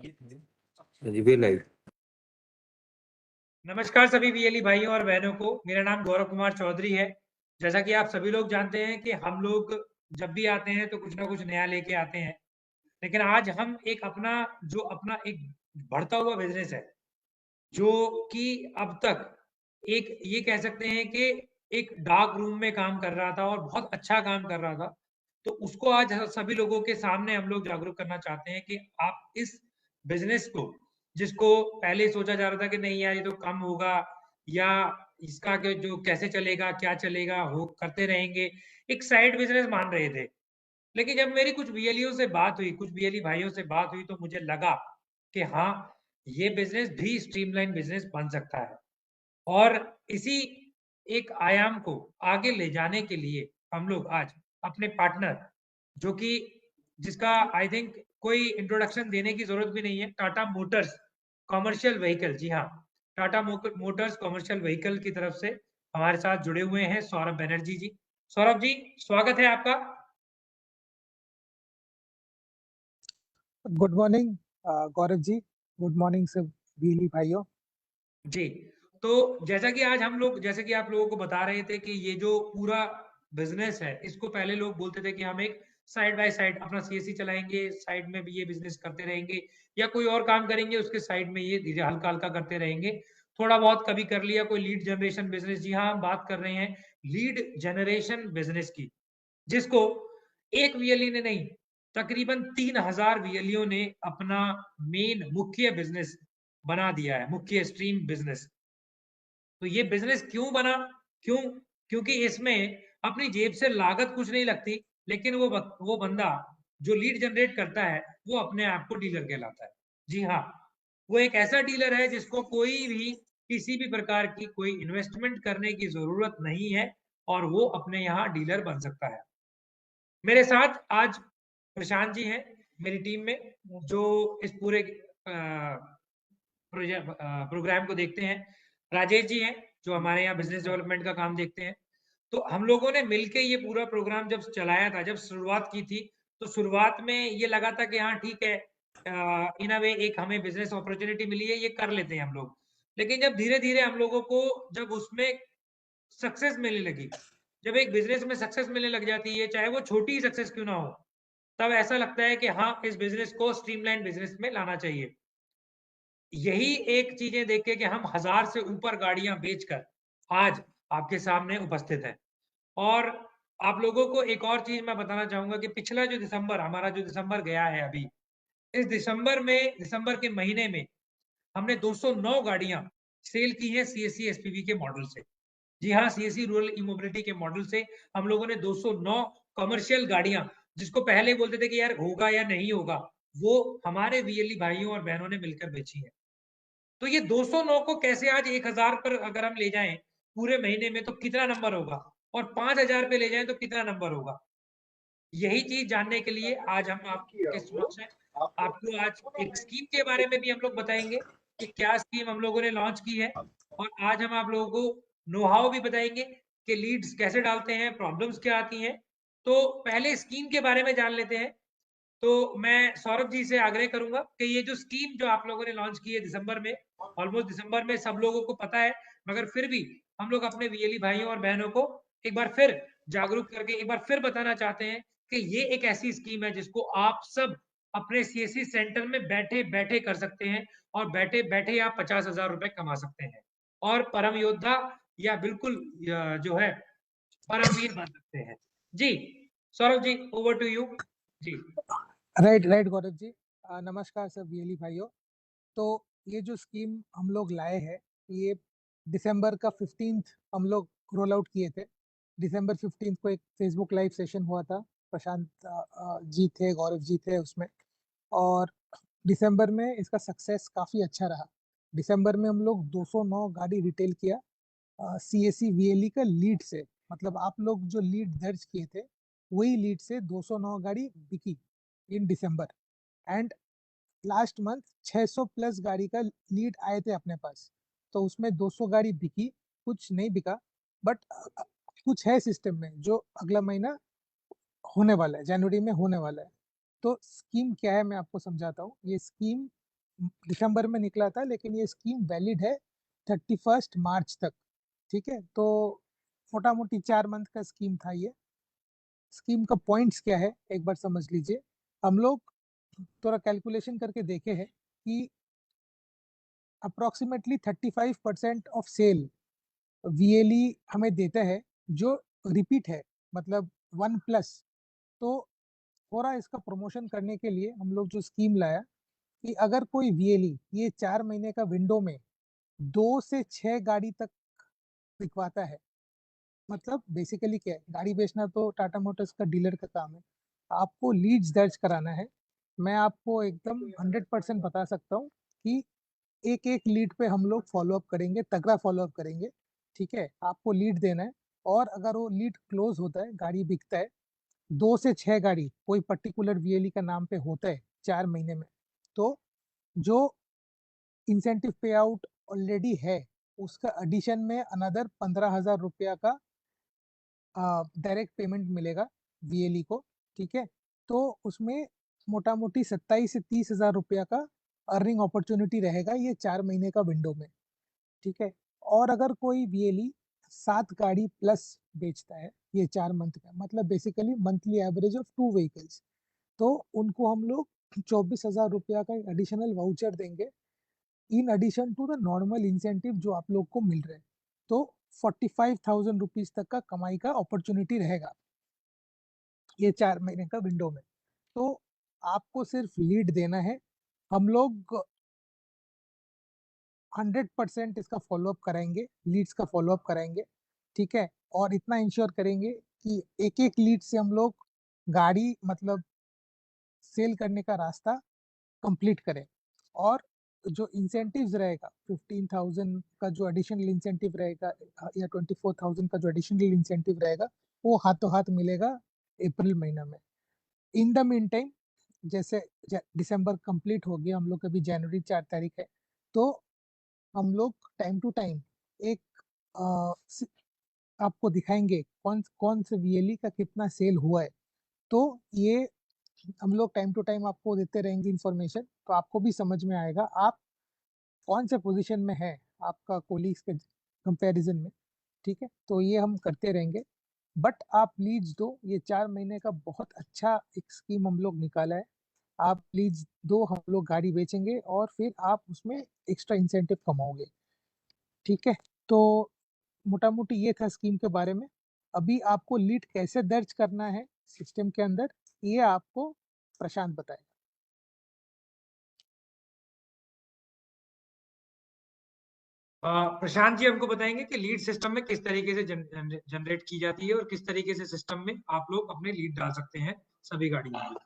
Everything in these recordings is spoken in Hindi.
जी लाइव। नमस्कार सभी वीएलई भाइयों और बहनों को। मेरा नाम गौरव कुमार चौधरी है। जैसा कि आप सभी लोग जानते हैं कि हम लोग जब भी आते हैं तो कुछ ना कुछ नया लेके आते हैं, लेकिन आज हम एक अपना एक बढ़ता हुआ बिजनेस है जो कि अब तक एक ये कह सकते हैं कि एक डार्क रूम में काम कर रहा था और बहुत अच्छा काम कर रहा था। तो उसको आज सभी लोगों के सामने हम लोग जागरूक करना चाहते हैं कि आप इस बिजनेस को, जिसको पहले सोचा जा रहा था कि नहीं यार ये तो कम होगा या इसका के जो कैसे चलेगा, क्या चलेगा, हो करते रहेंगे, एक साइड बिजनेस मान रहे थे। लेकिन जब मेरी कुछ वीएलईओ से बात हुई, कुछ वीएलई भाइयों से बात हुई, तो मुझे लगा कि हाँ, ये बिजनेस भी स्ट्रीमलाइन बिजनेस बन सकता है। और इसी एक आयाम को आगे ले जाने के लिए हम लोग आज अपने पार्टनर, जो कि जिसका आई थिंक कोई इंट्रोडक्शन देने की जरूरत भी नहीं है, टाटा मोटर्स कॉमर्शियल व्हीकल, जी हाँ, टाटा मोटर्स कॉमर्शियल व्हीकल की तरफ से हमारे साथ जुड़े हुए हैं सौरभ बनर्जी जी। सौरभ जी, स्वागत है आपका। Good morning Gaurav ji, good morning सब वीएलई भाइयों जी। तो जैसा कि आप लोगों को बता रहे थे कि ये जो पूरा बिजनेस है, इसको पहले लोग बोलते थे कि हम एक साइड बाय साइड अपना सीएससी चलाएंगे, साइड में भी ये बिजनेस करते रहेंगे या कोई और काम करेंगे उसके साइड में ये धीरे हल्का हल्का करते रहेंगे। थोड़ा बहुत कभी कर लिया कोई लीड जनरेशन बिजनेस। जी हाँ, हम बात कर रहे हैं लीड जनरेशन बिजनेस की, जिसको एक वीएलई ने नहीं, तकरीबन 3000 वीएलईओ ने अपना मेन मुख्य बिजनेस बना दिया है, मुख्य स्ट्रीम बिजनेस। तो ये बिजनेस क्यों बना? क्यों? क्योंकि इसमें अपनी जेब से लागत कुछ नहीं लगती, लेकिन वो बंदा जो लीड जनरेट करता है वो अपने आप को डीलर कहलाता है। जी हाँ, वो एक ऐसा डीलर है जिसको कोई भी किसी भी प्रकार की कोई इन्वेस्टमेंट करने की जरूरत नहीं है और वो अपने यहाँ डीलर बन सकता है। मेरे साथ आज प्रशांत जी हैं मेरी टीम में, जो इस पूरे प्रोग्राम को देखते हैं। राजेश जी हैं जो हमारे यहाँ बिजनेस डेवलपमेंट का काम देखते हैं। तो हम लोगों ने मिलके ये पूरा प्रोग्राम जब चलाया था, जब शुरुआत की थी, तो शुरुआत में ये लगा था कि हाँ ठीक है, इन अ वे एक हमें बिजनेस अपॉर्चुनिटी मिली है, ये कर लेते हैं हम लोग। लेकिन जब धीरे धीरे हम लोगों को जब उसमें सक्सेस मिलने लगी, जब एक बिजनेस में सक्सेस मिलने लग जाती है, चाहे वो छोटी सक्सेस क्यों ना हो, तब ऐसा लगता है कि हाँ इस बिजनेस को स्ट्रीमलाइन बिजनेस में लाना चाहिए। यही एक चीजें देख के कि हम 1000 से ऊपर गाड़ियां बेचकर आज आपके सामने उपस्थित हैं। और आप लोगों को एक और चीज मैं बताना चाहूंगा कि पिछला जो दिसंबर गया है अभी, इस दिसंबर के महीने में हमने 209 गाड़ियां सेल की है सीएससी एसपीवी के मॉडल से। जी हाँ, सीएससी रूरल ई मोबिलिटी के मॉडल से हम लोगों ने 209 कमर्शियल गाड़ियां, जिसको पहले बोलते थे कि यार होगा या नहीं होगा, वो हमारे वीएलई भाइयों और बहनों ने मिलकर बेची है। तो ये 209 को कैसे आज 1000 पर अगर हम ले जाएं पूरे महीने में तो कितना नंबर होगा, और 5000 पे ले जाएं तो कितना नंबर होगा। यही चीज जानने के लिए आज हम आपके समक्ष हैं। आपको आज एक स्कीम के बारे में भी हम लोग बताएंगे कि क्या स्कीम हम लोगों ने लॉन्च की है, और आज हम आप लोगों को नो हाउ भी बताएंगे कि लीड्स कैसे डालते हैं, प्रॉब्लम्स क्या आती हैं। तो पहले स्कीम के बारे में जान लेते हैं। तो मैं सौरभ जी से आग्रह करूंगा कि ये जो स्कीम जो आप लोगों ने लॉन्च की है दिसंबर में, ऑलमोस्ट दिसंबर में सब लोगों को पता है, मगर फिर भी हम लोग अपने वीएलई भाइयों और बहनों को एक बार फिर जागरूक करके एक बार फिर बताना चाहते हैं कि ये एक ऐसी स्कीम है जिसको आप सब अपने सीएससी सेंटर में बैठे बैठे कर सकते हैं, और बैठे बैठे आप 50,000 रुपए कमा सकते हैं और परम योद्धा या बिल्कुल जो है परमवीर बन सकते हैं। जी Saurabh ji, over to you. जी राइट गौरव जी, नमस्कार सब वीएलई भाइयों। तो ये जो स्कीम हम लोग लाए हैं, ये दिसंबर का 15th हम लोग रोल आउट किए थे। दिसंबर 15th को एक फेसबुक लाइव सेशन हुआ था, प्रशांत जी थे, गौरव जी थे उसमें। और दिसंबर में इसका सक्सेस काफ़ी अच्छा रहा। दिसंबर में हम लोग 209 गाड़ी रिटेल किया सीएससी वीएलई का लीड से। मतलब आप लोग जो लीड दर्ज किए थे वही लीड से 209 गाड़ी बिकी इन दिसंबर। एंड लास्ट मंथ 600 प्लस गाड़ी का लीड आए थे अपने पास, तो उसमें 200 गाड़ी बिकी, कुछ नहीं बिका, बट कुछ है सिस्टम में जो अगला महीना होने वाला है, जनवरी में होने वाला है। तो स्कीम क्या है मैं आपको समझाता हूँ। ये स्कीम दिसंबर में निकला था, लेकिन ये स्कीम वैलिड है 31 मार्च तक। ठीक है, तो मोटा मोटी 4 मंथ का स्कीम था ये। स्कीम का पॉइंट्स क्या है एक बार समझ लीजिए। हम लोग थोड़ा कैलकुलेशन करके देखे हैं कि अप्रोक्सीमेटली 35% ऑफ सेल वीएलई हमें देता है, जो रिपीट है, मतलब 1+। तो थोड़ा इसका प्रमोशन करने के लिए हम लोग जो स्कीम लाया कि अगर कोई वीएलई ये 4 महीने का विंडो में 2 से 6 गाड़ी तक बिकवाता है, मतलब बेसिकली क्या है, गाड़ी बेचना तो टाटा मोटर्स का डीलर का काम है, आपको लीड्स दर्ज कराना है। मैं आपको एकदम 100% बता सकता हूँ कि एक एक लीड पे हम लोग फॉलोअप करेंगे, तगड़ा फॉलोअप करेंगे। ठीक है, आपको लीड देना है, और अगर वो लीड क्लोज होता है, गाड़ी बिकता है, 2 से 6 गाड़ी कोई पर्टिकुलर वीएलई का नाम पे होता है 4 महीने में, तो जो इंसेंटिव पे आउट ऑलरेडी है, उसका एडिशन में अनदर 15,000 रुपया का डायरेक्ट पेमेंट मिलेगा वीएलई को। ठीक है, तो उसमें मोटा मोटी 27 से 30,000 रुपया का अर्निंग अपॉर्चुनिटी रहेगा ये 4 महीने का विंडो में। ठीक है, और अगर कोई वीएलई 7 गाड़ी प्लस बेचता है ये 4 मंथ का, मतलब basically monthly average of 2 vehicles, तो उनको हम लोग 24,000 रुपया का एडिशनल वाउचर देंगे, in addition to the normal incentive जो आप लोग को मिल रहे हैं। तो 45,000 रुपीज तक का कमाई का अपॉर्चुनिटी रहेगा ये 4 महीने का विंडो में। तो आपको सिर्फ लीड देना है, हम लोग 100% इसका फॉलोअप कराएंगे, लीड्स का फॉलोअप कराएंगे। ठीक है, और इतना इंश्योर करेंगे कि एक एक लीड से हम लोग गाड़ी, मतलब सेल करने का रास्ता कंप्लीट करें। और जो इंसेंटिव्स रहेगा 15,000 का जो एडिशनल इंसेंटिव रहेगा, या 24,000 का जो एडिशनल इंसेंटिव रहेगा, वो हाथों हाथ मिलेगा अप्रैल महीना में। इन द मीन टाइम, जैसे दिसंबर कंप्लीट हो गया, हम लोग अभी जनवरी 4 तारीख है, तो हम लोग टाइम टू टाइम एक आपको दिखाएंगे कौन कौन से वीएलई का कितना सेल हुआ है। तो ये हम लोग टाइम टू टाइम आपको देते रहेंगे इन्फॉर्मेशन, तो आपको भी समझ में आएगा आप कौन से पोजीशन में है आपका कोलीग्स के कंपैरिजन में। ठीक है, तो ये हम करते रहेंगे, बट आप लीड्स दो। ये 4 महीने का बहुत अच्छा एक स्कीम हम लोग निकाला है। आप लीड्स दो, हम लोग गाड़ी बेचेंगे, और फिर आप उसमें एक्स्ट्रा इंसेंटिव कमाओगे। ठीक है, तो मोटा मोटी ये था स्कीम के बारे में। अभी आपको लीड कैसे दर्ज करना है सिस्टम के अंदर, ये आपको प्रशांत बताएगा। प्रशांत जी हमको बताएंगे कि लीड सिस्टम में किस तरीके से जनरेट की जाती है और किस तरीके से सिस्टम में आप लोग अपने लीड डाल सकते हैं सभी गाड़ियों में।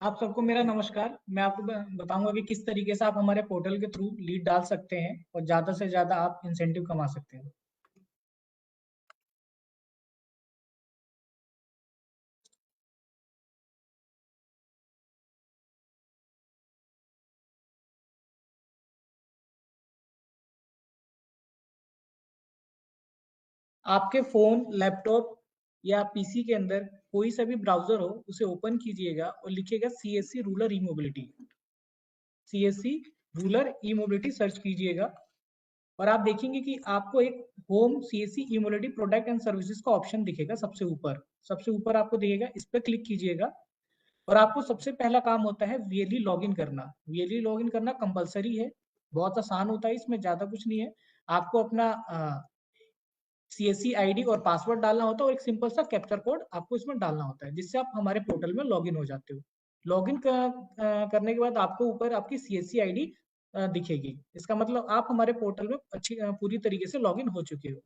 आप सबको मेरा नमस्कार। मैं आपको बताऊंगा कि किस तरीके से आप हमारे पोर्टल के थ्रू लीड डाल सकते हैं और ज़्यादा से ज़्यादा आप इंसेंटिव कमा सकते हैं। आपके फ़ोन, लैपटॉप या पीसी के अंदर कोई सा भी ब्राउज़र हो, उसे ओपन कीजिएगा और लिखिएगा CSC rural e-mobility. CSC rural e-mobility search कीजिएगा और आप देखेंगे कि आपको एक home CSC e-mobility product and services का ऑप्शन दिखेगा सबसे ऊपर। सबसे ऊपर आपको दिखेगा, इस पर क्लिक कीजिएगा और आपको सबसे पहला काम होता है वीएलई लॉगिन करना। वीएलई लॉगिन करना कंपलसरी है, बहुत आसान होता है, इसमें ज़्यादा कुछ नहीं है। आपको अपना सीएससी आईडी और पासवर्ड डालना होता है और एक सिंपल सा कैप्चर कोड आपको इसमें डालना होता है, जिससे आप हमारे पोर्टल में लॉगिन हो जाते हो। लॉगिन करने के बाद आपको ऊपर आपकी सीएससी आईडी दिखेगी। इसका मतलब आप हमारे पोर्टल में अच्छी पूरी तरीके से लॉगिन हो चुके हो।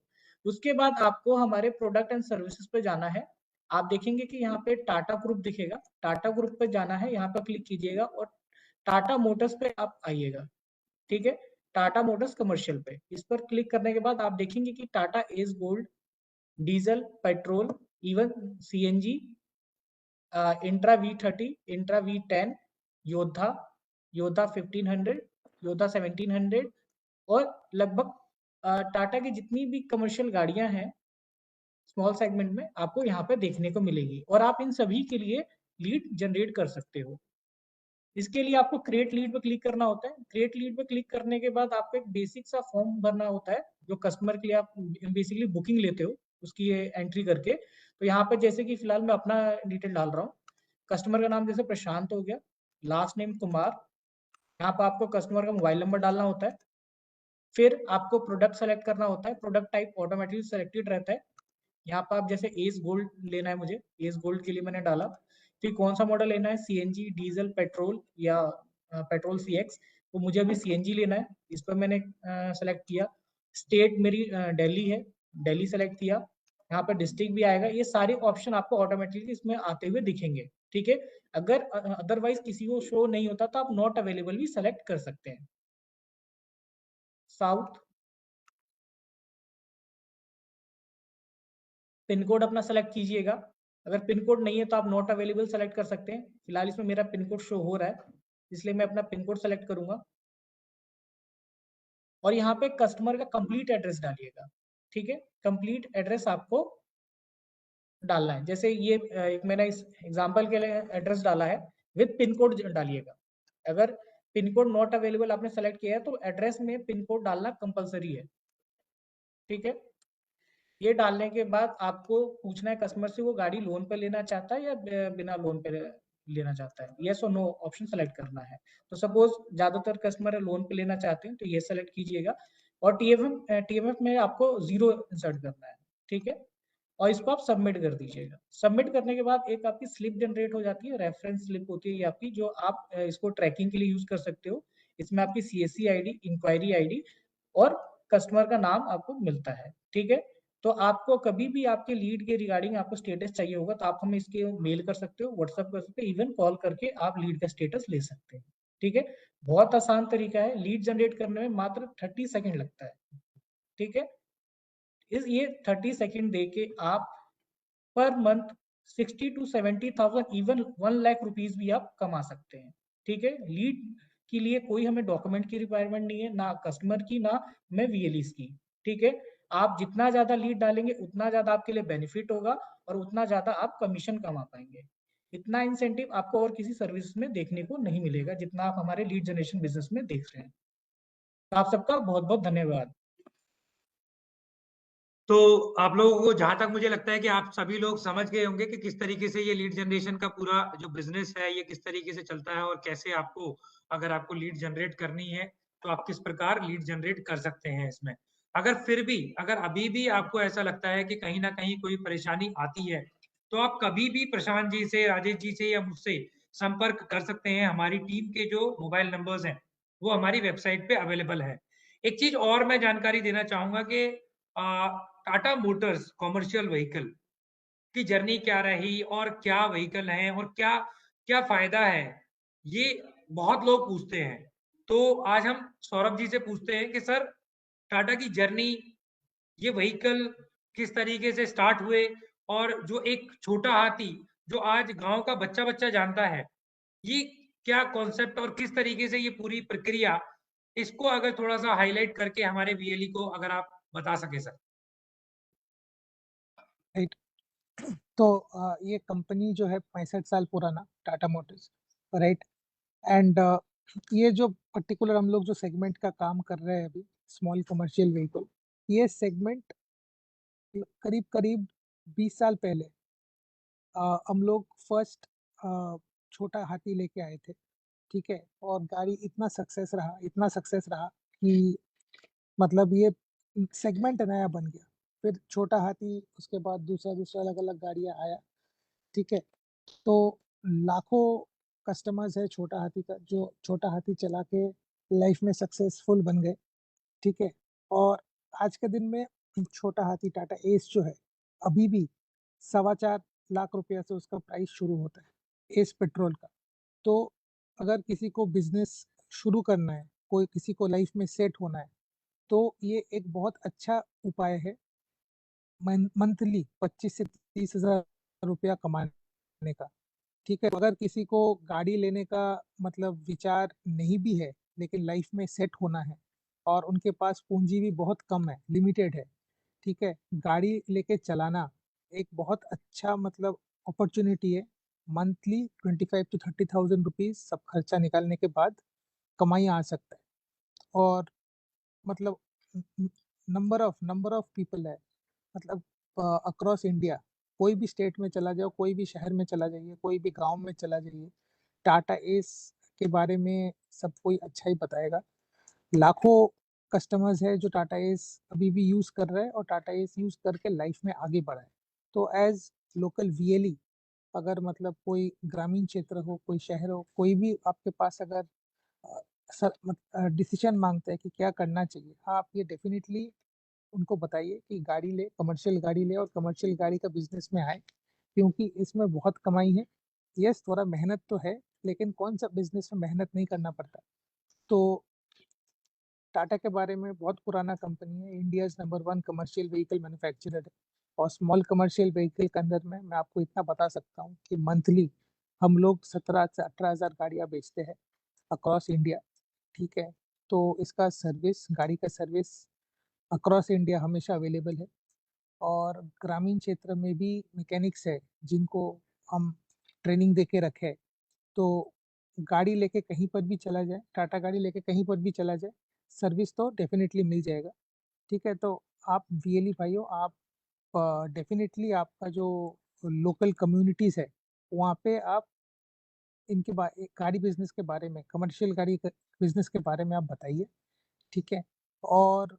उसके बाद आपको हमारे प्रोडक्ट एंड सर्विसेज पे जाना है। आप देखेंगे कि यहाँ पे टाटा ग्रुप दिखेगा। टाटा ग्रुप पे जाना है, यहाँ पर क्लिक कीजिएगा और टाटा मोटर्स पे आप आइएगा। ठीक है, टाटा मोटर्स कमर्शियल पे इस पर क्लिक करने के बाद आप देखेंगे कि Tata S gold, diesel, petrol, even CNG, intra V30, intra V10, योद्धा, योद्धा 1500, योद्धा 1700 और लगभग टाटा की जितनी भी कमर्शियल गाड़ियां हैं स्मॉल सेगमेंट में आपको यहाँ पे देखने को मिलेगी और आप इन सभी के लिए लीड जनरेट कर सकते हो। इसके लिए आपको क्रिएट लीड पे क्लिक करना होता है। क्रिएट लीड पे क्लिक करने के बाद आपको एक बेसिक सा फॉर्म भरना होता है जो कस्टमर के लिए आप बेसिकली बुकिंग लेते हो उसकी एंट्री करके। तो यहाँ पे जैसे कि फिलहाल मैं अपना डिटेल डाल रहा हूँ। कस्टमर का नाम जैसे प्रशांत हो गया, लास्ट नेम कुमार। यहाँ पे आपको कस्टमर का मोबाइल नंबर डालना होता है। फिर आपको प्रोडक्ट सेलेक्ट करना होता है। प्रोडक्ट टाइप ऑटोमेटिकली सेलेक्टेड रहता है। यहाँ पर आप जैसे एस गोल्ड लेना है, मुझे एस गोल्ड के लिए मैंने डाला। फिर कौन सा मॉडल लेना है, सीएनजी, डीजल, पेट्रोल या पेट्रोल सीएक्स। तो मुझे अभी सीएनजी लेना है, इस पर मैंने सेलेक्ट किया। स्टेट मेरी दिल्ली है, दिल्ली सेलेक्ट किया। यहाँ पर डिस्ट्रिक्ट भी आएगा। ये सारे ऑप्शन आपको ऑटोमेटिकली इसमें आते हुए दिखेंगे, ठीक है। अगर अदरवाइज किसी को शो नहीं होता तो आप नॉट अवेलेबल भी सेलेक्ट कर सकते हैं। साउथ, पिन कोड अपना सेलेक्ट कीजिएगा। अगर पिन कोड नहीं है तो आप नॉट अवेलेबल सेलेक्ट कर सकते हैं। फिलहाल इसमें मेरा पिन कोड शो हो रहा है, इसलिए मैं अपना पिन कोड सेलेक्ट करूंगा। और यहाँ पे कस्टमर का कंप्लीट एड्रेस डालिएगा, ठीक है। कंप्लीट एड्रेस आपको डालना है। जैसे ये एक मैंने इस एग्जांपल के लिए एड्रेस डाला है, विद पिन कोड डालिएगा। अगर पिन कोड नॉट अवेलेबल आपने सेलेक्ट किया है तो एड्रेस में पिन कोड डालना कंपलसरी है, ठीक है। ये डालने के बाद आपको पूछना है कस्टमर से वो गाड़ी लोन पे लेना चाहता है या बिना लोन पे लेना चाहता है। यस और नो ऑप्शन सेलेक्ट करना है। तो सपोज ज्यादातर कस्टमर लोन पे लेना चाहते हैं तो ये सेलेक्ट कीजिएगा। और टीएमएफ में आपको 0 इंसर्ट करना है, ठीक है। और इसको आप सबमिट कर दीजिएगा। सबमिट करने के बाद एक आपकी स्लिप जनरेट हो जाती है, रेफरेंस स्लिप होती है ये आपकी, जो आप इसको ट्रैकिंग के लिए यूज कर सकते हो। इसमें आपकी सीएससी आईडी, इंक्वायरी आईडी और कस्टमर का नाम आपको मिलता है, ठीक है। तो आपको कभी भी आपके लीड के रिगार्डिंग आपको स्टेटस चाहिए होगा तो आप हमें इसके मेल कर सकते हो, व्हाट्सएप कर सकते हो, इवन कॉल करके आप लीड का स्टेटस ले सकते हैं, ठीक है। बहुत आसान तरीका है, लीड जनरेट करने में मात्र 30 सेकंड लगता है, ठीक है। ये 30 सेकंड दे के आप per month 60 to 70,000 even 1 lakh rupees भी आप कमा सकते हैं, ठीक है। लीड के लिए कोई हमें डॉक्यूमेंट की रिक्वायरमेंट नहीं है, ना कस्टमर की, ना मैं वीएलईस की, ठीक है। आप जितना ज्यादा लीड डालेंगे उतना ज्यादा आपके लिए बेनिफिट होगा और उतना ज्यादा आप कमीशन कमा पाएंगे। इतना इंसेंटिव आपको और किसी सर्विस में देखने को नहीं मिलेगा जितना आप हमारे लीड जनरेशन बिजनेस में देख रहे हैं। तो आप सबका बहुत बहुत धन्यवाद। तो आप लोगों को, जहां तक मुझे लगता है कि आप सभी लोग समझ गए होंगे कि किस तरीके से ये लीड जनरेशन का पूरा जो बिजनेस है ये किस तरीके से चलता है और कैसे आपको, अगर आपको लीड जनरेट करनी है तो आप किस प्रकार लीड जनरेट कर सकते हैं इसमें। अगर फिर भी, अगर अभी भी आपको ऐसा लगता है कि कहीं ना कहीं कोई परेशानी आती है तो आप कभी भी प्रशांत जी से, राजेश जी से या मुझसे संपर्क कर सकते हैं। हमारी टीम के जो मोबाइल नंबर्स हैं वो हमारी वेबसाइट पे अवेलेबल है। एक चीज और मैं जानकारी देना चाहूंगा कि टाटा मोटर्स कॉमर्शियल व्हीकल की जर्नी क्या रही और क्या व्हीकल है और क्या क्या फायदा है, ये बहुत लोग पूछते हैं। तो आज हम सौरभ जी से पूछते हैं कि सर, टाटा की जर्नी, ये व्हीकल किस तरीके से स्टार्ट हुए और जो एक छोटा हाथी जो आज गांव का बच्चा बच्चा जानता है, ये क्या कॉन्सेप्ट और किस तरीके से ये पूरी प्रक्रिया, इसको अगर थोड़ा सा हाईलाइट करके हमारे वीएलई को अगर आप बता सके सर। राइट। तो ये कंपनी जो है 65 साल पुराना, टाटा मोटर्स, राइट। एंड ये जो पर्टिकुलर हम लोग जो सेगमेंट का काम कर रहे हैं अभी, स्मॉल कमर्शियल व्हीकल, ये सेगमेंट करीब करीब 20 साल पहले हम लोग फर्स्ट छोटा हाथी लेके आए थे, ठीक है। और गाड़ी इतना सक्सेस रहा, इतना सक्सेस रहा कि मतलब ये सेगमेंट नया बन गया। फिर छोटा हाथी, उसके बाद दूसरा दूसरा अलग अलग गाड़ियाँ आया, ठीक है। तो लाखों कस्टमर्स है छोटा हाथी का, जो छोटा हाथी चला के लाइफ में सक्सेसफुल बन गए, ठीक है। और आज के दिन में छोटा हाथी टाटा एस जो है, अभी भी 4.25 लाख रुपया से उसका प्राइस शुरू होता है, एस पेट्रोल का। तो अगर किसी को बिजनेस शुरू करना है, कोई किसी को लाइफ में सेट होना है, तो ये एक बहुत अच्छा उपाय है मंथली 25 से 30 हजार रुपया कमाने का, ठीक है। अगर किसी को गाड़ी लेने का मतलब विचार नहीं भी है लेकिन लाइफ में सेट होना है और उनके पास पूंजी भी बहुत कम है, लिमिटेड है, ठीक है। गाड़ी लेके चलाना एक बहुत अच्छा मतलब अपॉर्चुनिटी है। मंथली 25 to 30,000 रुपीज सब खर्चा निकालने के बाद कमाई आ सकता है। और मतलब नंबर ऑफ पीपल है, मतलब अक्रॉस इंडिया, कोई भी स्टेट में चला जाओ, कोई भी शहर में चला जाइए, कोई भी गांव में चला जाइए, टाटा एस के बारे में सब कोई अच्छा ही बताएगा। लाखों कस्टमर्स है जो टाटा एस अभी भी यूज कर रहे हैं और टाटा एस यूज करके लाइफ में आगे बढ़ा है। तो एज लोकल वीएलई, अगर मतलब कोई ग्रामीण क्षेत्र हो, कोई शहर हो, कोई भी आपके पास अगर डिसीजन मांगता है कि क्या करना चाहिए, आप ये डेफिनेटली उनको बताइए कि गाड़ी ले, कमर्शियल गाड़ी ले और कमर्शियल गाड़ी का बिजनेस में आए, क्योंकि इसमें बहुत कमाई है। यस, थोड़ा मेहनत तो है, लेकिन कौन सा बिजनेस में मेहनत नहीं करना पड़ता। तो टाटा के बारे में बहुत पुराना कंपनी है, India number 1 commercial vehicle manufacturer है। और स्मॉल कमर्शियल व्हीकल के अंदर में मैं आपको इतना बता सकता हूँ कि मंथली हम लोग 17 से 18,000 गाड़ियाँ बेचते हैं अक्रॉस इंडिया, ठीक है। तो इसका सर्विस, गाड़ी का सर्विस अक्रॉस इंडिया हमेशा अवेलेबल है। और ग्रामीण क्षेत्र में भी मैकेनिक्स है जिनको हम ट्रेनिंग दे के रखे हैं। तो गाड़ी लेके कहीं पर भी चला जाए, टाटा गाड़ी लेके कहीं पर भी चला जाए, सर्विस तो डेफिनेटली मिल जाएगा, ठीक है। तो आप वीएलई भाइयों, आप डेफिनेटली आपका जो लोकल कम्युनिटीज़ है वहाँ पे आप इनके गाड़ी बिजनेस के बारे में, कमर्शियल गाड़ी बिजनेस के बारे में आप बताइए, ठीक है। और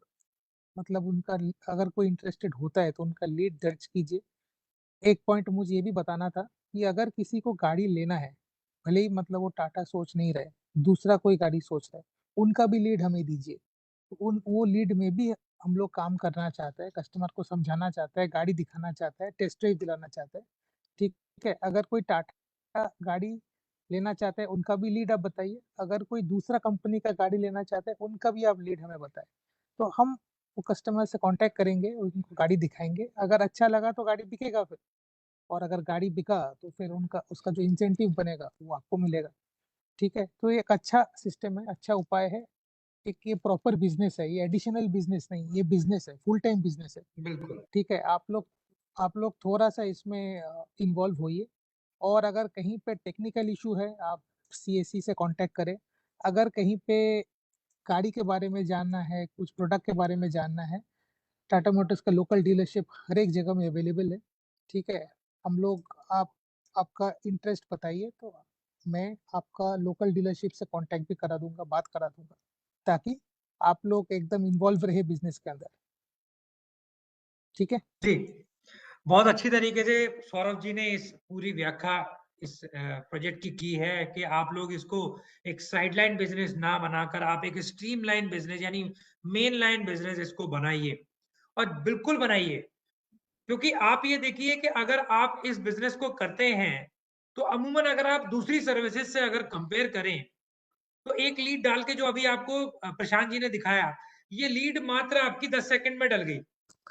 मतलब उनका अगर कोई इंटरेस्टेड होता है तो उनका लीड दर्ज कीजिए। एक पॉइंट मुझे ये भी बताना था कि अगर किसी को गाड़ी लेना है, भले ही मतलब वो टाटा सोच नहीं रहे, दूसरा कोई गाड़ी सोच रहा है, उनका भी लीड हमें दीजिए। उन वो लीड में भी हम लोग काम करना चाहते हैं, कस्टमर को समझाना चाहता है, गाड़ी दिखाना चाहता है, टेस्ट ड्राइव दिलाना चाहता है, ठीक है। अगर कोई टाटा गाड़ी लेना चाहता है, उनका भी लीड आप बताइए। अगर कोई दूसरा कंपनी का गाड़ी लेना चाहता है, उनका भी आप लीड हमें बताएं। तो हम वो कस्टमर से कांटेक्ट करेंगे, उनको गाड़ी दिखाएंगे, अगर अच्छा लगा तो गाड़ी बिकेगा फिर, और अगर गाड़ी बिका तो फिर उनका उसका जो इंसेंटिव बनेगा वो आपको मिलेगा, ठीक है। तो ये एक अच्छा सिस्टम है, अच्छा उपाय है। एक ये प्रॉपर बिजनेस है, ये एडिशनल बिजनेस नहीं, ये बिजनेस है, फुल टाइम बिजनेस है, बिल्कुल। ठीक है। आप लोग थोड़ा सा इसमें इन्वॉल्व होइए। और अगर कहीं पे टेक्निकल इशू है, आप सीएससी से कांटेक्ट करें। अगर कहीं पे गाड़ी के बारे में जानना है, कुछ प्रोडक्ट के बारे में जानना है, टाटा मोटर्स का लोकल डीलरशिप हर एक जगह में अवेलेबल है, ठीक है। हम लोग आपका इंटरेस्ट बताइए तो मैं आपका लोकल डीलरशिप से कांटेक्ट भी करा दूंगा, बात करा दूंगा, ताकि आप लोग एकदम इन्वॉल्व रहे बिजनेस के अंदर, ठीक है। जी, बहुत अच्छी तरीके से सौरभ जी ने इस पूरी व्याख्या इस प्रोजेक्ट की है कि आप लोग इसको एक साइडलाइन बिजनेस ना बनाकर आप एक स्ट्रीमलाइन बिजनेस यानी मेन लाइन बिजनेस इसको बनाइए, और बिल्कुल बनाइए। क्योंकि आप ये देखिए कि अगर आप इस बिजनेस को करते हैं तो अमूमन अगर आप दूसरी सर्विसेज से अगर कंपेयर करें तो एक लीड डाल के जो अभी आपको प्रशांत जी ने दिखाया, ये लीड मात्र आपकी 10 सेकंड में डल गई।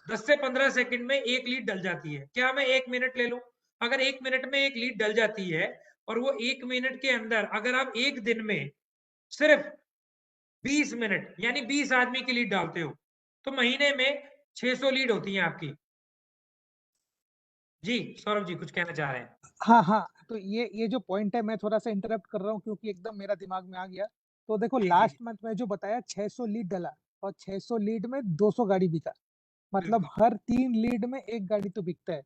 10 से 15 सेकंड में एक लीड डल जाती है। क्या मैं 1 मिनट ले लूं? अगर 1 मिनट में एक लीड डल जाती है और वो 1 मिनट के अंदर अगर आप एक दिन में सिर्फ 20 मिनट यानी 20 आदमी की लीड डालते हो तो महीने में 600 लीड होती हैं आपकी। जी, सौरभ जी कुछ कहना चाह रहे हैं। हाँ हाँ, तो ये जो पॉइंट है, मैं थोड़ा सा इंटरप्ट कर रहा हूँ क्योंकि एकदम मेरा दिमाग में आ गया। तो देखो, जी, जी, लास्ट मंथ में जो बताया 600 लीड डला और 600 लीड में 200 गाड़ी बिका, मतलब बिल्कुल। हर 3 लीड में एक गाड़ी तो बिकता है,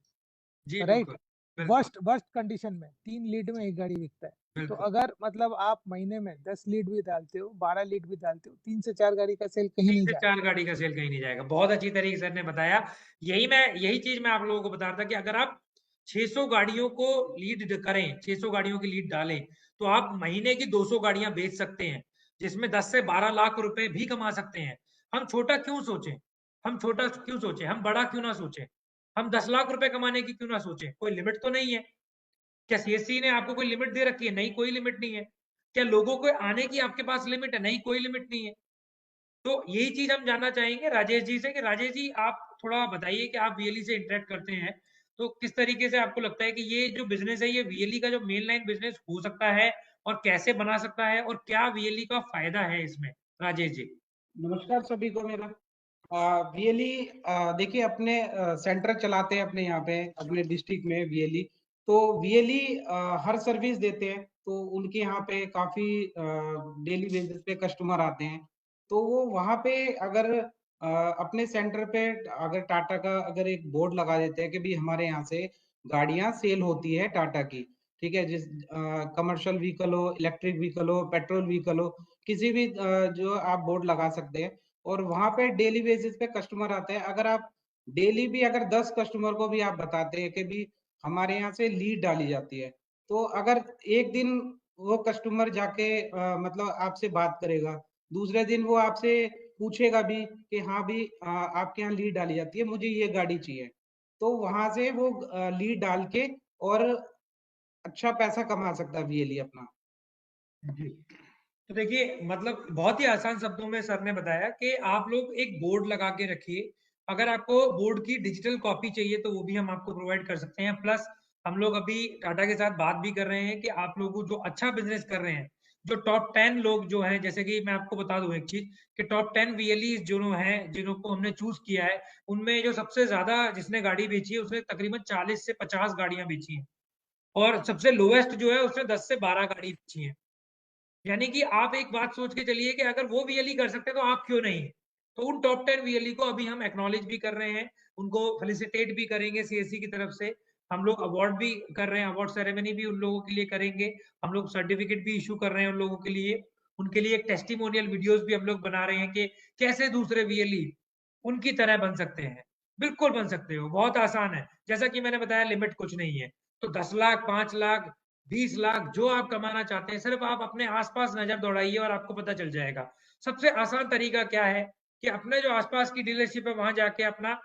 जी, राइट। बिल्कुल, बिल्कुल, वर्स्ट वर्स्ट कंडीशन में 3 लीड में एक गाड़ी बिकता है। तो बिल्कुल। अगर मतलब आप महीने में 10 लीड भी डालते हो, 12 लीड भी डालते हो, 3 से 4 गाड़ी का सेल कहीं 3 नहीं से जा 4 गाड़ी का सेल कहीं नहीं जाएगा। बहुत अच्छी तरीके से सर ने बताया। यही चीज़ मैं आप लोगों को बता रहा था कि अगर आप 600 गाड़ियों को लीड करें, 600 गाड़ियों की लीड डालें, तो आप महीने की 200 गाड़ियाँ बेच सकते हैं, जिसमें 10 से 12 लाख रुपए भी कमा सकते हैं। हम छोटा क्यों सोचें? हम छोटा क्यों सोचें? हम बड़ा क्यों ना सोचें? हम 10 लाख रुपए कमाने की क्यों ना सोचें? कोई लिमिट तो नहीं है। क्या सीएससी ने आपको कोई लिमिट दे रखी है? नहीं, कोई लिमिट नहीं है। क्या लोगों को आने की आपके पास लिमिट है? नहीं, कोई लिमिट नहीं है। तो यही चीज हम जानना चाहेंगे राजेश जी से कि राजेश जी आप थोड़ा बताइए कि आप वीएलई से इंटरेक्ट करते हैं तो किस तरीके से आपको लगता है कि ये जो बिजनेस है ये वीएलई का जो मेन लाइन बिजनेस हो सकता है और कैसे बना सकता है और क्या वीएलई का फायदा है इसमें? राजेश जी। नमस्कार सभी को मेरा वीएलई देखिए अपने सेंटर चलाते हैं अपने यहाँ पे अपने डिस्ट्रिक्ट में वीएलई। तो वीएलई हर सर्विस देते हैं, तो उनके यहाँ पे काफी डेली बेसिस पे कस्टमर आते हैं। तो वो वहाँ पे अगर अपने सेंटर पे अगर टाटा का अगर एक बोर्ड लगा देते हैं कि भी हमारे यहाँ से गाड़ियां सेल होती है टाटा की, ठीक है, जिस कमर्शियल व्हीकल हो, इलेक्ट्रिक व्हीकल हो, पेट्रोल व्हीकल हो, किसी भी जो आप बोर्ड लगा सकते हैं और वहां पे डेली बेसिस पे कस्टमर आते हैं। अगर आप डेली भी अगर 10 कस्टमर को भी आप बताते हैं कि भी हमारे यहाँ से लीड डाली जाती है, तो अगर एक दिन वो कस्टमर जाके मतलब आपसे बात करेगा, दूसरे दिन वो आपसे पूछेगा भी कि हाँ भी आपके यहाँ लीड डाली जाती है, मुझे ये गाड़ी चाहिए, तो वहां से वो लीड डाल के और अच्छा पैसा कमा सकता है वीएलई अपना। जी। तो देखिए मतलब बहुत ही आसान शब्दों में सर ने बताया कि आप लोग एक बोर्ड लगा के रखिए। अगर आपको बोर्ड की डिजिटल कॉपी चाहिए तो वो भी हम आपको प्रोवाइड कर सकते हैं। प्लस हम लोग अभी टाटा के साथ बात भी कर रहे हैं कि आप लोग जो अच्छा बिजनेस कर रहे हैं, जो टॉप 10 लोग जो हैं, जैसे कि मैं आपको बता दूं एक चीज कि टॉप 10 वीएलई जो हैं जिनको हमने चूज किया है, उनमें जो सबसे ज्यादा जिसने गाड़ी बेची है उसने तकरीबन 40 से 50 गाड़ियां बेची हैं और सबसे लोएस्ट जो है उसने 10 से 12 गाड़ी बेची है। यानी कि आप एक बात सोच के चलिए कि अगर वो वीएलई कर सकते हैं तो आप क्यों नहीं। तो उन टॉप 10 वीएलई को अभी हम एक्नॉलेज भी कर रहे हैं, उनको फेलिसिटेट भी करेंगे सीएससी की तरफ से। हम लोग अवार्ड भी कर रहे हैं, अवार्ड सेरेमनी भी उन लोगों के लिए करेंगे। हम लोग सर्टिफिकेट भी इशू कर रहे हैं उन लोगों के लिए। उनके लिए एक टेस्टिमोनियल वीडियोस भी हम लोग बना रहे हैं कि कैसे दूसरे वीएलई उनकी तरह बन सकते हैं। बिल्कुल बन सकते हो, बहुत आसान है। जैसा कि मैंने बताया लिमिट कुछ नहीं है। तो 10 लाख, 5 लाख, 20 लाख जो आप कमाना चाहते हैं, सिर्फ आप अपने आसपास नजर दौड़ाइए और आपको पता चल जाएगा। सबसे आसान तरीका क्या है कि अपने जो आसपास की डीलरशिप है वहां जाके अपना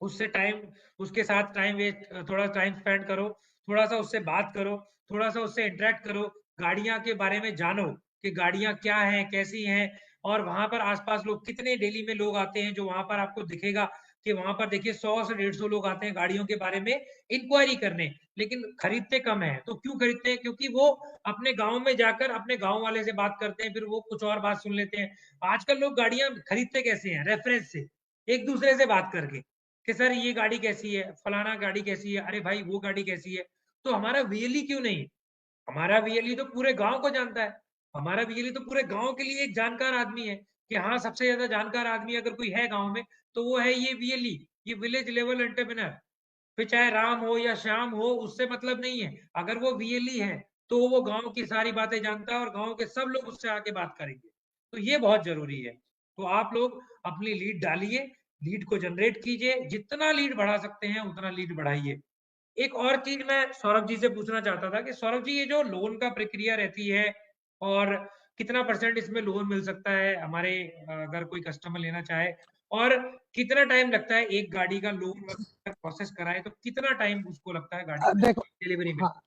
उससे टाइम उसके साथ टाइम वेस्ट थोड़ा टाइम स्पेंड करो, थोड़ा सा उससे बात करो, थोड़ा सा उससे इंटरेक्ट करो, गाड़ियां के बारे में जानो कि गाड़ियां क्या हैं, कैसी हैं। और वहां पर आसपास लोग कितने डेली में लोग आते हैं, जो वहां पर आपको दिखेगा कि वहां पर देखिए 100 से 150 लोग आते हैं गाड़ियों के बारे में इंक्वायरी करने, लेकिन खरीदते कम है। तो क्यों खरीदते हैं? क्योंकि वो अपने गांव में जाकर अपने गांव वाले से बात करते हैं, फिर वो कुछ और बात सुन लेते हैं। आजकल लोग गाड़ियां खरीदते कैसे हैं? रेफरेंस से, एक दूसरे से बात करके कि सर ये गाड़ी कैसी है, फलाना गाड़ी कैसी है, अरे भाई वो गाड़ी कैसी है। तो हमारा वीएलई क्यों नहीं? हमारा वीएलई तो पूरे गांव को जानता है। हमारा वीएलई तो पूरे गांव के लिए एक जानकार आदमी है कि हाँ सबसे ज्यादा जानकार आदमी अगर कोई है गांव में तो वो है ये वीएलई, ये विलेज लेवल एंटरप्रेन्योर। फिर चाहे राम हो या श्याम हो, उससे मतलब नहीं है। अगर वो वीएलई है तो वो गांव की सारी बातें जानता है और गांव के सब लोग उससे आके बात करेंगे। तो ये बहुत जरूरी है। तो आप लोग अपनी लीड डालिए, लीड को जनरेट कीजिए, जितना लीड बढ़ा सकते हैं उतना लीड बढ़ाइए। एक और चीज मैं सौरभ जी से पूछना चाहता था कि सौरभ जी ये जो लोन का प्रक्रिया रहती है और कितना परसेंट इसमें लोन मिल सकता है हमारे अगर कोई कस्टमर लेना चाहे, और कितना टाइम लगता है एक गाड़ी का लोन प्रोसेस कराए तो कितना टाइम उसको लगता है गाड़ी देखो, डिलीवरी में? हाँ,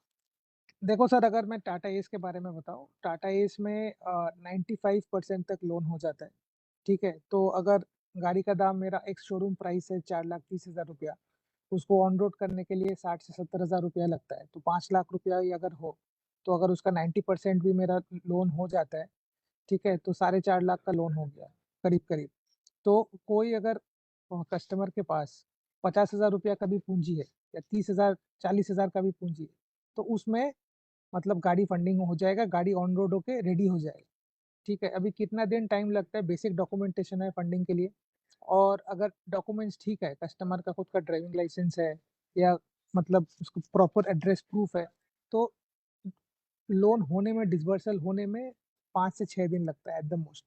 देखो सर, अगर मैं टाटा एस के बारे में बताऊं, टाटा एस में 95% तक लोन हो जाता है। ठीक है, तो अगर गाड़ी का दाम मेरा एक शोरूम प्राइस है 4,30,000 रुपया, उसको ऑन रोड करने के लिए 60 से 70 हज़ार रुपया लगता है। तो 5 लाख रुपया ही अगर हो, तो अगर उसका 90% भी मेरा लोन हो जाता है, ठीक है, तो 4.5 लाख का लोन हो गया करीब करीब। तो कोई अगर कस्टमर के पास 50,000 रुपया का भी पूंजी है या 30,000 40,000 का भी पूंजी है, तो उसमें मतलब गाड़ी फंडिंग हो जाएगा, गाड़ी ऑन रोड होके रेडी हो जाएगी। ठीक है, अभी कितना दिन टाइम लगता है? बेसिक डॉक्यूमेंटेशन है फंडिंग के लिए, और अगर डॉक्यूमेंट्स ठीक है, कस्टमर का खुद का ड्राइविंग लाइसेंस है या मतलब उसको प्रॉपर एड्रेस प्रूफ है, तो लोन होने में, डिसबर्सल होने में 5 से 6 दिन लगता है एट द मोस्ट।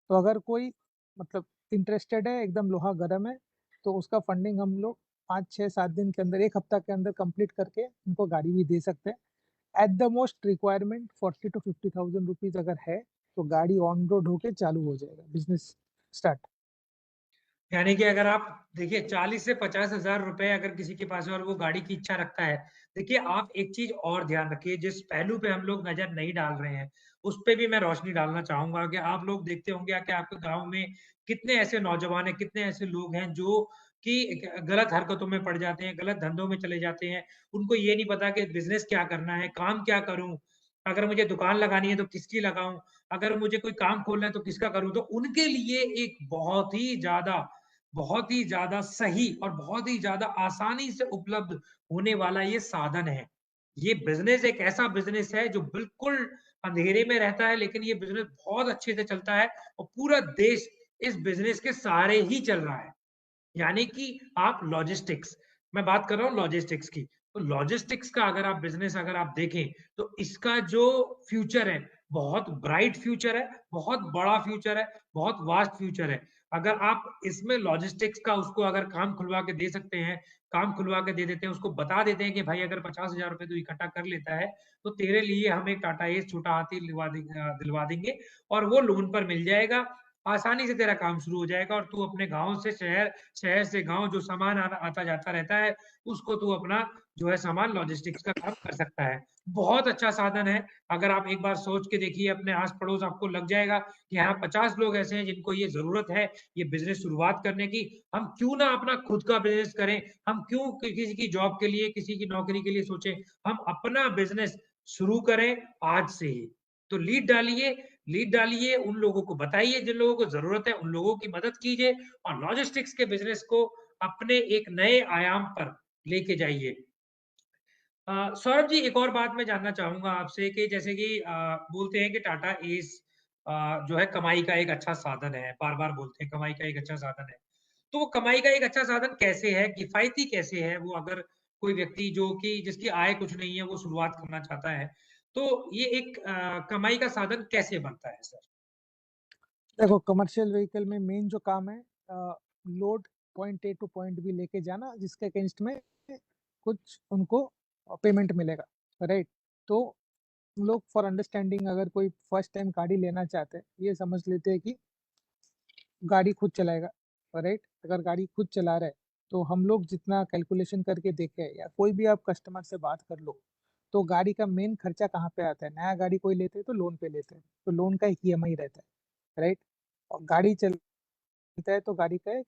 तो अगर कोई मतलब इंटरेस्टेड है, एकदम लोहा गर्म है, तो उसका फंडिंग हम लोग 5, 6, 7 दिन के अंदर, एक हफ्ता के अंदर कंप्लीट करके उनको गाड़ी भी दे सकते हैं। At the most requirement 40 to 50,000 rupees अगर है, तो गाड़ी ऑन रोड होके चालू हो जाएगा बिजनेस स्टार्ट। यानी कि अगर आप देखिए 40 से 50 हजार रुपए अगर किसी के पास है और वो गाड़ी की इच्छा रखता है, देखिए आप एक चीज और ध्यान रखिए, जिस पहलू पे हम लोग नजर नहीं डाल रहे हैं उस पे भी मैं रोशनी डालना चाहूंगा कि आप लोग देखते होंगे कि आपके गांव में कितने ऐसे नौजवान हैं, कितने ऐसे लोग हैं जो कि गलत हरकतों में पड़ जाते हैं, गलत धंधों में चले जाते हैं। उनको ये नहीं पता कि बिजनेस क्या करना है, काम क्या करूं, अगर मुझे दुकान लगानी है तो किसकी लगाऊं, अगर मुझे कोई काम खोलना है तो किसका करूँ? तो उनके लिए एक बहुत ही ज़्यादा सही और बहुत ही ज़्यादा आसानी से उपलब्ध होने वाला ये साधन है। ये बिज़नेस एक ऐसा बिज़नेस है जो बिल्कुल अंधेरे में रहता है, लेकिन ये बिज़नेस बहुत अच्छे से चलता है और पूरा देश इस बिज़नेस के सहारे ही चल रहा है। यानी कि आप लॉजिस्टिक्स, मैं बात कर रहा हूँ लॉजिस्टिक्स की। तो लॉजिस्टिक्स का अगर आप बिज़नेस अगर आप देखें, तो इसका जो फ्यूचर है, बहुत ब्राइट फ्यूचर है, बहुत बड़ा फ्यूचर है, बहुत वास्ट फ्यूचर है। अगर आप इसमें लॉजिस्टिक्स का उसको अगर काम खुलवा के दे सकते हैं, काम खुलवा के दे देते हैं, उसको बता देते हैं कि भाई अगर 50,000 रुपए तू इकट्ठा कर लेता है, तो तेरे लिए हम एक टाटा एस छोटा हाथी दिलवा देंगे और वो लोन पर मिल जाएगा। आसानी से तेरा काम शुरू हो जाएगा और तू अपने गाँव से शहर, शहर से गाँव जो सामान आता-जाता रहता है, उसको तू अपना जो है सामान लॉजिस्टिक्स का काम कर सकता है। बहुत अच्छा साधन है, अगर आप एक बार सोच के देखिए अपने आस-पड़ोस आपको लग जाएगा कि हाँ, 50 लोग ऐसे हैं जिनको ये ज़रूरत है, ये बिज़नेस शुरुआत करने की। हम क्यों ना अपना खुद का बिज़नेस करें? हम क्यों किसी की जॉब के लिए, किसी की नौकरी के लिए सोचें? हम अपना बिज़नेस शुरू करें आज से ही। तो लीड डालिए, उन लोगों को बताइए जिन लोगों को ज़रूरत है, उन लोगों की मदद कीजिए और लॉजिस्टिक्स के बिज़नेस को अपने एक नए आयाम पर लेके जाइए। सौरभ जी, एक और बात मैं जानना चाहूँगा आपसे कि जैसे कि बोलते हैं कि टाटा एस जो है कमाई का एक अच्छा साधन है, बार-बार बोलते हैं कमाई का एक अच्छा साधन है। तो वो कमाई का एक अच्छा साधन कैसे है? किफ़ायती कैसे है? वो अगर कोई व्यक्ति जो कि जिसकी आय कुछ नहीं है, वो शुरुआत करना चाहता है, तो ये एक कमाई का साधन कैसे बनता है सर? देखो, कमर्शियल व्हीकल में मेन जो काम है load point A to point B लेके जाना, जिसके अगेंस्ट में कुछ उनको पेमेंट मिलेगा, राइट? तो हम लोग फॉर अंडरस्टैंडिंग, अगर कोई फर्स्ट टाइम गाड़ी लेना चाहते हैं, ये समझ लेते हैं कि गाड़ी खुद चलाएगा, राइट? अगर गाड़ी खुद चला रहा है, तो हम लोग जितना कैलकुलेशन करके देखें या कोई भी आप कस्टमर से बात कर लो, तो गाड़ी का मेन खर्चा कहाँ पे आता है? नया गाड़ी कोई लेते हैं तो लोन पे लेते हैं, तो लोन का एक ईएमआई रहता है, राइट? और गाड़ी चलता है तो गाड़ी का एक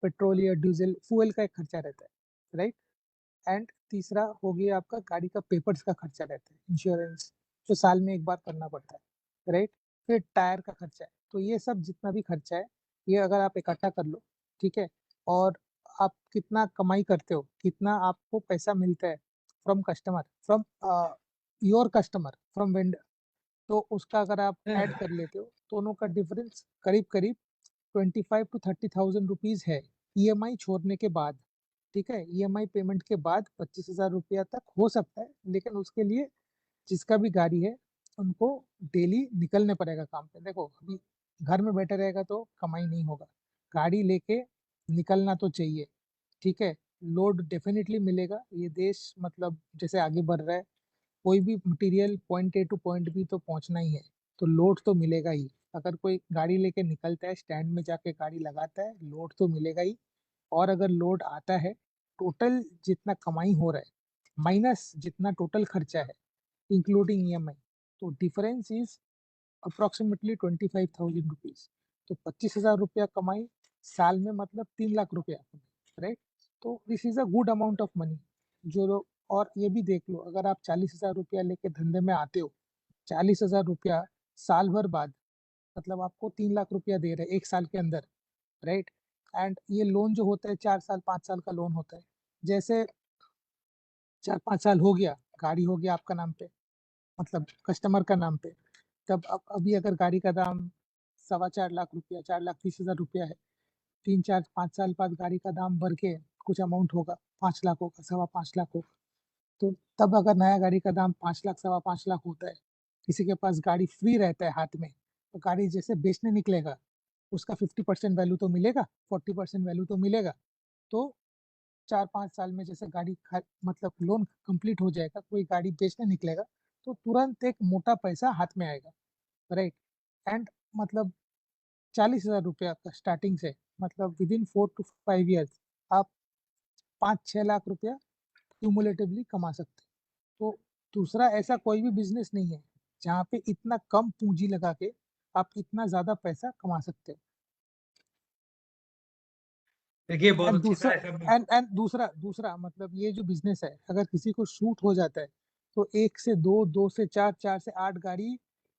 पेट्रोल या डीजल फ्यूल का एक खर्चा रहता है, राइट? एंड तीसरा हो गया आपका गाड़ी का पेपर्स का खर्चा रहता है, इंश्योरेंस जो साल में एक बार करना पड़ता है, राइट? फिर टायर का खर्चा है। तो ये सब जितना भी खर्चा है, ये अगर आप इकट्ठा कर लो, ठीक है? और आप कितना कमाई करते हो, कितना आपको पैसा मिलता है from customer, from your customer, from vendor, तो उसका अगर आप ऐड कर लेते हो, दोनों का डिफरेंस करीब-करीब 25 टू 30,000 रुपीज़ है, ईएमआई छोड़ने के बाद, ठीक है? ईएमआई पेमेंट के बाद 25,000 रुपया तक हो सकता है, लेकिन उसके लिए जिसका भी गाड़ी है, उनको डेली निकलने पड़ेगा काम पे। देखो, अभी घर में बैठे रहेगा तो कमाई नहीं होगा, गाड़ी लेके निकलना तो चाहिए, ठीक है? लोड डेफ़िनिटली मिलेगा, ये देश मतलब जैसे आगे बढ़ रहा है, कोई भी material point A to point B तो पहुँचना ही है, तो लोड तो मिलेगा ही। अगर कोई गाड़ी लेके निकलता है, स्टैंड में जाके गाड़ी लगाता है, लोड तो मिलेगा ही। और अगर लोड आता है, टोटल जितना कमाई हो रहा है, माइनस जितना टोटल खर्चा है, इंक्लूडिंग ईएमआई, तो डिफरेंस इज़ अप्रॉक्सिमेटली 25,000 रुपीज़। तो 25,000 रुपया कमाई साल में मतलब 3 लाख रुपया, राइट? तो this is a good amount of money जो लोग। और ये भी देख लो, अगर आप 40,000 रुपया लेके धंधे में आते हो, 40,000 रुपया साल भर बाद मतलब आपको 3 लाख रुपया दे रहे हैं 1 साल के अंदर, राइट? एंड ये लोन जो होता है 4 साल 5 साल का लोन होता है। जैसे 4-5 साल हो गया, गाड़ी हो गया आपका नाम पे, मतलब कस्टमर का नाम पे, तब अब अभी अगर गाड़ी का दाम सवा 4 लाख रुपया, 4,30,000 रुपया है, 3-4-5 साल बाद गाड़ी का दाम बढ़ के कुछ अमाउंट होगा, 5 लाख होगा, सवा 5 लाख होगा। तो तब अगर नया गाड़ी का दाम 5 लाख, सवा 5 लाख होता है, किसी के पास गाड़ी फ्री रहता है हाथ में, तो गाड़ी जैसे बेचने निकलेगा, उसका 50% वैल्यू तो मिलेगा, 40% वैल्यू तो मिलेगा। तो 4-5 साल में जैसे गाड़ी मतलब लोन कंप्लीट हो जाएगा, कोई गाड़ी बेचने निकलेगा, तो तुरंत एक मोटा पैसा हाथ में आएगा, राइट? एंड मतलब 40,000 रुपया का स्टार्टिंग से मतलब विदिन 4 टू 5 ईयर्स आप 5-6 लाख रुपया क्यूमुलेटिवली कमा सकते हैं। तो दूसरा ऐसा कोई भी बिज़नेस नहीं है, जहाँ पे इतना कम पूँजी लगा के आप इतना ज़्यादा पैसा कमा सकते हो। देखिए बहुत एंड अच्छी दूसरा तरह से हमने एंड दूसरा दूसरा मतलब ये जो बिज़नेस है, अगर किसी को शूट हो जाता है, तो 1 से 2, 2 से 4, 4 से 8 गाड़ी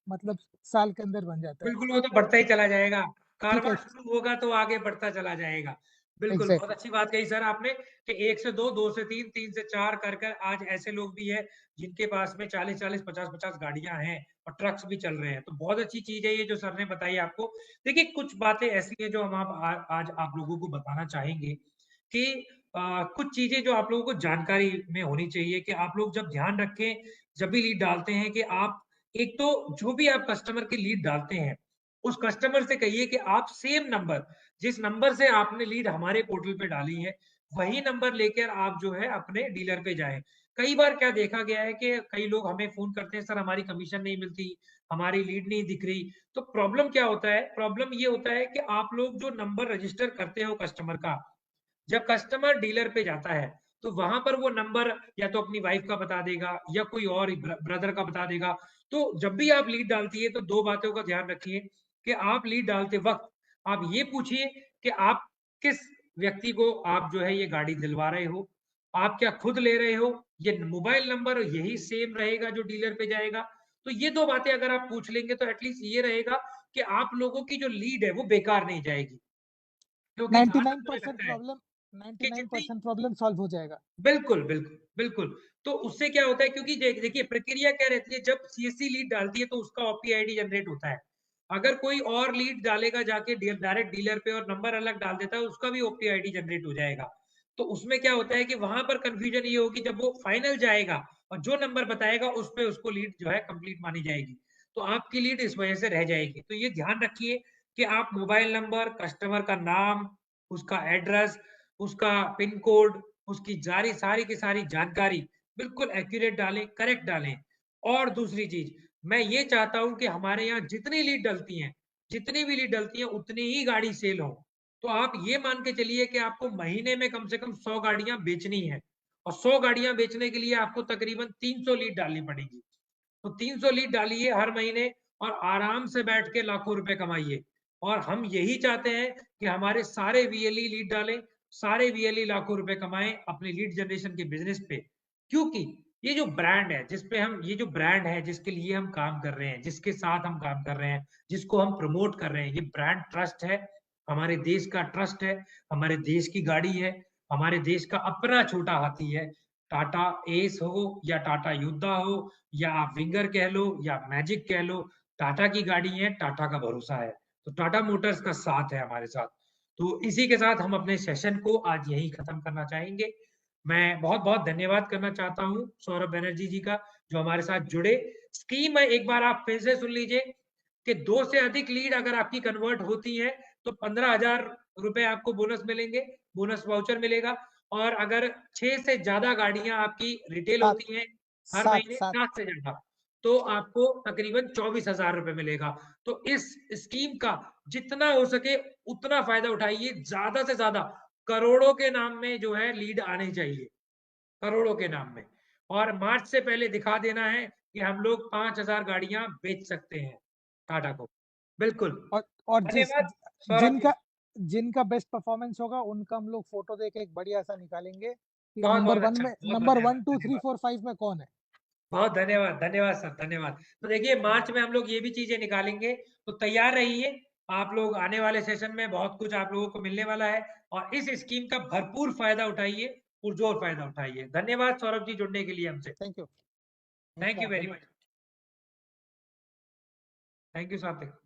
मतलब साल के अंदर बन जाता है। बिल्कुल, वो तो बढ़ता ही चला जाएगा। कारवां है। शुरू होगा तो आगे बढ़ता चला जाएगा। बिल्कुल, बहुत एग्जैक्टली। अच्छी बात कही सर आपने कि 1 से 2, 2 से 3, 3 से 4 कर आज ऐसे लोग भी हैं जिनके पास में 40-40, 50-50 गाड़ियाँ हैं और ट्रक्स भी चल रहे हैं। तो बहुत अच्छी चीज़ है ये जो सर ने बताई आपको। देखिए, कुछ बातें ऐसी हैं जो हम आप आज आप लोगों को बताना चाहेंगे कि कुछ चीज़ें जो आप लोगों को जानकारी में होनी चाहिए कि आप लोग जब ध्यान रखें, जब भी लीड डालते हैं कि आप एक तो जो भी आप कस्टमर की लीड डालते हैं, उस कस्टमर से कहिए कि आप सेम नंबर, जिस नंबर से आपने लीड हमारे पोर्टल पे डाली है, वही नंबर लेकर आप जो है अपने डीलर पे जाएँ। कई बार क्या देखा गया है कि कई लोग हमें फ़ोन करते हैं, सर हमारी कमीशन नहीं मिलती, हमारी लीड नहीं दिख रही। तो प्रॉब्लम क्या होता है? प्रॉब्लम ये होता है कि आप लोग जो नंबर रजिस्टर करते हो कस्टमर का, जब कस्टमर डीलर पे जाता है, तो वहाँ पर वो नंबर या तो अपनी वाइफ का बता देगा या कोई और ब्रदर का बता देगा। तो जब भी आप लीड डालती है तो 2 बातों का ध्यान रखिए कि आप लीड डालते वक़्त आप ये पूछिए कि आप किस व्यक्ति को आप जो है ये गाड़ी दिलवा रहे हो? आप क्या खुद ले रहे हो? ये मोबाइल नंबर यही सेम रहेगा जो डीलर पे जाएगा? तो ये 2 बातें अगर आप पूछ लेंगे तो एट लीस्ट ये रहेगा कि आप लोगों की जो लीड है वो बेकार नहीं जाएगी। क्योंकि जहाँ तक मुझे 99% लगता है प्रॉब्लम कि जितनी 99% प्रॉब्लम सॉल्व हो जाएगा। बिल्कुल, बिल्कुल, बिल्कुल। तो उससे क्या होता है क्योंकि देखिए प्रक्रिया क्या रहती है जब सीएससी लीड डालती है तो उसका ओपी आईडी जनरेट होता है। अगर कोई और लीड डालेगा जाके डायरेक्ट डीलर पे और नंबर अलग डाल देता है उसका भी ओपी आईडी जनरेट हो जाएगा। तो उसमें क्या होता है कि वहाँ पर कन्फ्यूजन ये होगी जब वो फाइनल जाएगा और जो नंबर बताएगा उस पे उसको लीड जो है कंप्लीट मानी जाएगी। तो आपकी लीड इस वजह से रह जाएगी। तो ये ध्यान रखिए कि आप मोबाइल नंबर, कस्टमर का नाम, उसका एड्रेस, उसका पिन कोड, उसकी सारी की सारी जानकारी बिल्कुल एक्यूरेट डालें, करेक्ट डालें। और दूसरी चीज़, मैं ये चाहता हूँ कि हमारे यहाँ जितनी लीड डलती हैं, जितनी भी लीड डलती हैं, उतनी ही गाड़ी सेल हो। तो आप ये मान के चलिए कि आपको महीने में कम से कम 100 गाड़ियाँ बेचनी है और 100 गाड़ियाँ बेचने के लिए आपको तकरीबन 300 लीड डालनी पड़ेगी। तो 300 लीड डालिए हर महीने और आराम से बैठ के लाखों रुपए कमाइए। और हम यही चाहते हैं कि हमारे सारे वीएलई लीड डालें, सारे वीएलई लाखों रुपए कमाएं अपनी लीड जनरेशन के बिजनेस पे। क्योंकि ये जो ब्रांड है जिसपे हम ये जो ब्रांड है जिसके लिए हम काम कर रहे हैं, जिसके साथ हम काम कर रहे हैं, जिसको हम प्रमोट कर रहे हैं, ये ब्रांड ट्रस्ट है, हमारे देश का ट्रस्ट है, हमारे देश की गाड़ी है, हमारे देश का अपना छोटा हाथी है। टाटा एस हो या टाटा योद्धा हो या आप विंगर कह लो या मैजिक कह लो, टाटा की गाड़ी है, टाटा का भरोसा है। तो टाटा मोटर्स का साथ है हमारे साथ। तो इसी के साथ हम अपने सेशन को आज यहीं खत्म करना चाहेंगे। मैं बहुत-बहुत धन्यवाद करना चाहता हूँ सौरभ बनर्जी जी का जो हमारे साथ जुड़े। स्कीम है एक बार आप फिर से सुन लीजिए कि 2 से अधिक लीड अगर आपकी कन्वर्ट होती है तो 15,000 रुपए आपको बोनस मिलेंगे, बोनस वाउचर मिलेगा और अगर 6 से ज़्यादा गाड़ियाँ आपकी रिटेल सात होती हैं हर सात महीने सात 7 से ज़्यादा, तो आपको तकरीबन 24,000 रुपए मिलेगा। तो इस स्कीम का जितना हो सके उतना फ़ायदा उठाइए, ज़्यादा से ज़्यादा करोड़ों के नाम में जो है लीड आने चाहिए, करोड़ों के नाम में। और मार्च से पहले दिखा देना है कि हम लोग 5,000 गाड़ियाँ बेच सकते हैं टाटा को। बिल्कुल, और धन्यवाद सौरभ जी। जिनका जिनका बेस्ट परफॉर्मेंस होगा उनका हम लोग फोटो देके एक बढ़िया सा निकालेंगे कि बहुत-बहुत अच्छा, बहुत नंबर धन्यवाद, 1 2 3 धन्यवाद। 4 5 में कौन है। बहुत धन्यवाद, धन्यवाद सर, धन्यवाद। तो देखिए मार्च में हम लोग ये भी चीज़ें निकालेंगे, तो तैयार रहिए। आप लोग आने वाले सेशन में बहुत कुछ आप लोगों को मिलने वाला है और इस स्कीम का भरपूर फ़ायदा उठाइए, पुरज़ोर फ़ायदा उठाइए। धन्यवाद सौरभ जी जुड़ने के लिए हमसे। Thank you. Thank you very much. Thank you सार्थक।